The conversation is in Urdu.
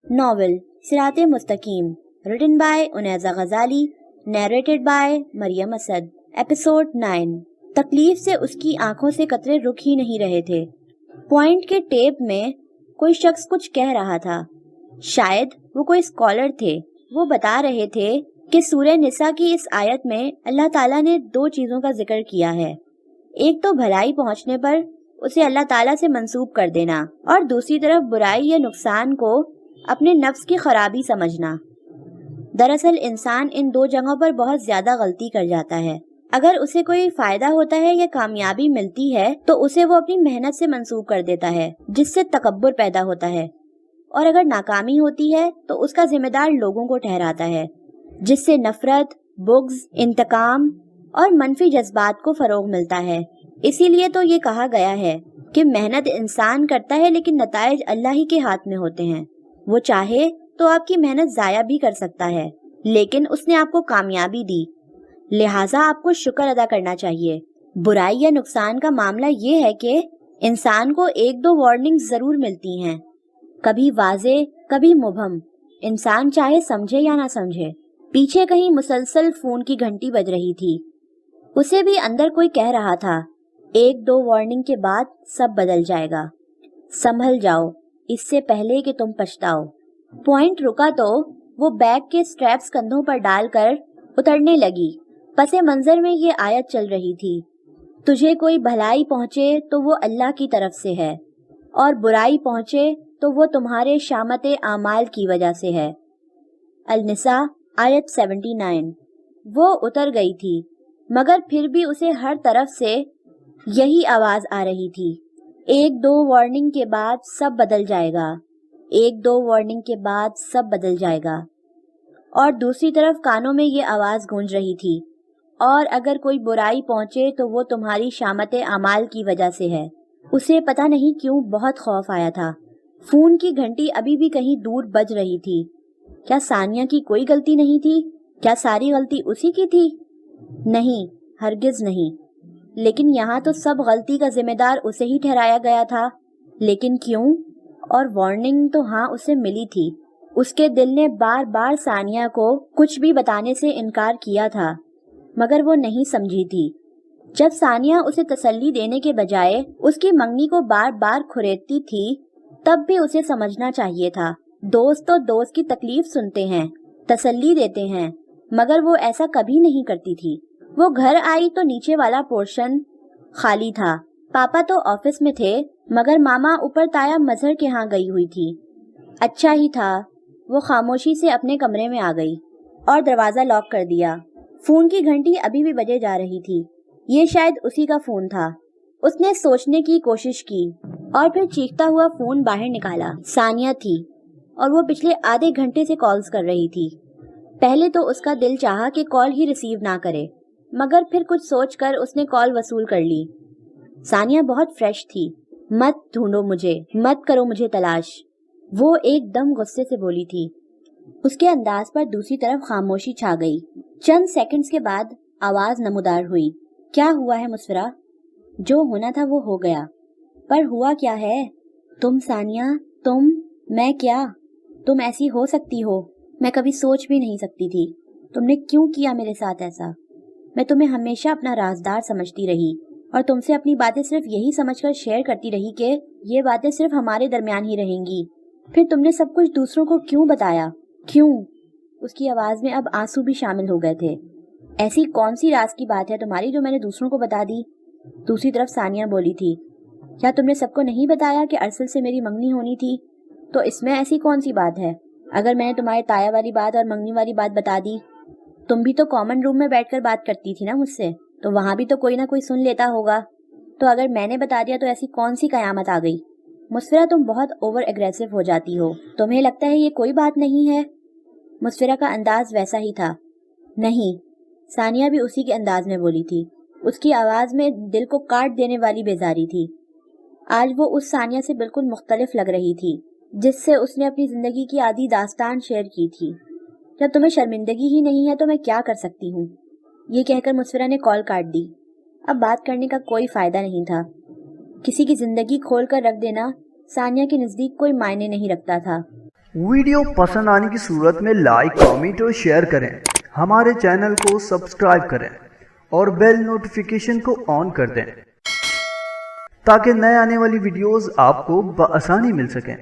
ناول صراط Mustaqeem written by Aneeza Ghazali narrated by Maryam Asad episode 9 تکلیف سے اس کی آنکھوں سے قطرے رک ہی نہیں رہے تھے۔ پوائنٹ کے ٹیپ میں کوئی شخص کچھ کہہ رہا تھا، شاید وہ کوئی اسکالر تھے۔ وہ بتا رہے تھے کہ سورہ نساء کی اس آیت میں اللہ تعالیٰ نے 2 چیزوں کا ذکر کیا ہے، ایک تو بھلائی پہنچنے پر اسے اللہ تعالیٰ سے منسوب کر دینا، اور دوسری طرف برائی یا نقصان کو اپنے نفس کی خرابی سمجھنا۔ دراصل انسان ان 2 جگہوں پر بہت زیادہ غلطی کر جاتا ہے۔ اگر اسے کوئی فائدہ ہوتا ہے یا کامیابی ملتی ہے تو اسے وہ اپنی محنت سے منسوب کر دیتا ہے، جس سے تکبر پیدا ہوتا ہے، اور اگر ناکامی ہوتی ہے تو اس کا ذمہ دار لوگوں کو ٹھہراتا ہے، جس سے نفرت، بغض، انتقام اور منفی جذبات کو فروغ ملتا ہے۔ اسی لیے تو یہ کہا گیا ہے کہ محنت انسان کرتا ہے لیکن نتائج اللہ ہی کے ہاتھ میں ہوتے ہیں۔ وہ چاہے تو آپ کی محنت ضائع بھی کر سکتا ہے، لیکن اس نے آپ کو کامیابی دی، لہٰذا آپ کو شکر ادا کرنا چاہیے۔ برائی یا نقصان کا معاملہ یہ ہے کہ انسان کو 1-2 وارننگ ضرور ملتی ہیں، کبھی واضح، کبھی مبہم، انسان چاہے سمجھے یا نہ سمجھے۔ پیچھے کہیں مسلسل فون کی گھنٹی بج رہی تھی، اسے بھی اندر کوئی کہہ رہا تھا 1-2 وارننگ کے بعد سب بدل جائے گا، سنبھل جاؤ اس سے پہلے کہ تم پچھتاؤ۔ پوائنٹ رکا تو وہ بیگ کے سٹریپس کندھوں پر ڈال کر اترنے لگی۔ پس منظر میں یہ آیت چل رہی تھی، تجھے کوئی بھلائی پہنچے تو وہ اللہ کی طرف سے ہے، اور برائی پہنچے تو وہ تمہارے شامت اعمال کی وجہ سے ہے۔ النساء آیت 79۔ وہ اتر گئی تھی، مگر پھر بھی اسے ہر طرف سے یہی آواز آ رہی تھی، 1-2 وارننگ کے بعد سب بدل جائے گا، 1-2 وارننگ کے بعد سب بدل جائے گا۔ اور دوسری طرف کانوں میں یہ آواز گونج رہی تھی، اور اگر کوئی برائی پہنچے تو وہ تمہاری شامت اعمال کی وجہ سے ہے۔ اسے پتہ نہیں کیوں بہت خوف آیا تھا۔ فون کی گھنٹی ابھی بھی کہیں دور بج رہی تھی۔ کیا ثانیہ کی کوئی غلطی نہیں تھی؟ کیا ساری غلطی اسی کی تھی؟ نہیں، ہرگز نہیں۔ لیکن یہاں تو سب غلطی کا ذمہ دار اسے ہی ٹھہرایا گیا تھا۔ لیکن کیوں؟ اور وارننگ تو ہاں اسے ملی تھی۔ اس کے دل نے بار بار ثانیہ کو کچھ بھی بتانے سے انکار کیا تھا، مگر وہ نہیں سمجھی تھی۔ جب ثانیہ اسے تسلی دینے کے بجائے اس کی منگنی کو بار بار کھریدتی تھی، تب بھی اسے سمجھنا چاہیے تھا۔ دوست تو دوست کی تکلیف سنتے ہیں، تسلی دیتے ہیں، مگر وہ ایسا کبھی نہیں کرتی تھی۔ وہ گھر آئی تو نیچے والا پورشن خالی تھا۔ پاپا تو آفس میں تھے، مگر ماما اوپر تایا مظہر کے ہاں گئی ہوئی تھی۔ اچھا ہی تھا، وہ خاموشی سے اپنے کمرے میں آ گئی اور دروازہ لاک کر دیا۔ فون کی گھنٹی ابھی بھی بجے جا رہی تھی، یہ شاید اسی کا فون تھا۔ اس نے سوچنے کی کوشش کی اور پھر چیختا ہوا فون باہر نکالا۔ ثانیہ تھی، اور وہ پچھلے آدھے گھنٹے سے کالز کر رہی تھی۔ پہلے تو اس کا دل چاہا کہ کال ہی ریسیو نہ کرے، مگر پھر کچھ سوچ کر اس نے کال وصول کر لی۔ ثانیہ بہت فریش تھی۔ مت ڈھونڈو مجھے، مت کرو مجھے تلاش، وہ ایک دم غصے سے بولی تھی۔ اس کے انداز پر دوسری طرف خاموشی چھا گئی۔ چند سیکنڈز کے بعد آواز نمودار ہوئی، کیا ہوا ہے مسفرہ؟ جو ہونا تھا وہ ہو گیا، پر ہوا کیا ہے؟ تم ثانیہ، تم، میں کیا؟ تم ایسی ہو سکتی ہو؟ میں کبھی سوچ بھی نہیں سکتی تھی۔ تم نے کیوں کیا میرے ساتھ ایسا؟ میں تمہیں ہمیشہ اپنا رازدار سمجھتی رہی، اور تم سے اپنی باتیں صرف یہی سمجھ کر شیئر کرتی رہی کہ یہ باتیں صرف ہمارے درمیان ہی رہیں گی۔ پھر تم نے سب کچھ دوسروں کو کیوں بتایا؟ کیوں؟ اس کی آواز میں اب آنسو بھی شامل ہو گئے تھے۔ ایسی کون سی راز کی بات ہے تمہاری جو میں نے دوسروں کو بتا دی؟ دوسری طرف ثانیہ بولی تھی، کیا تم نے سب کو نہیں بتایا کہ ارسل سے میری منگنی ہونی تھی؟ تو اس میں ایسی کون سی بات ہے؟ اگر میں نے تمہارے تایا والی بات اور منگنی والی بات بتا دی، تم بھی تو کامن روم میں بیٹھ کر بات کرتی تھی نا مجھ سے، تو وہاں بھی تو کوئی نہ کوئی سن لیتا ہوگا۔ تو اگر میں نے بتا دیا تو ایسی کون سی قیامت آ گئی؟ مسفرہ تم بہت اوور ایگریسو ہو جاتی ہو، تمہیں لگتا ہے یہ کوئی بات نہیں ہے؟ مسفرہ کا انداز ویسا ہی تھا۔ نہیں، ثانیہ بھی اسی کے انداز میں بولی تھی۔ اس کی آواز میں دل کو کاٹ دینے والی بیزاری تھی۔ آج وہ اس ثانیہ سے بالکل مختلف لگ رہی تھی جس سے اس نے اپنی زندگی کی آدھی داستان شیئر کی تھی۔ جب تمہیں شرمندگی ہی نہیں ہے تو میں کیا کر سکتی ہوں؟ یہ کہہ کر مسفرہ نے کال کاٹ دی۔ اب بات کرنے کا کوئی فائدہ نہیں تھا۔ کسی کی زندگی کھول کر رکھ دینا ثانیہ کے نزدیک کوئی معنی نہیں رکھتا تھا۔ ویڈیو پسند آنے کی صورت میں لائک، کامنٹ اور شیئر کریں، ہمارے چینل کو سبسکرائب کریں اور بیل نوٹیفیکیشن کو آن کر دیں تاکہ نئے آنے والی ویڈیوز آپ کو بآسانی مل سکیں۔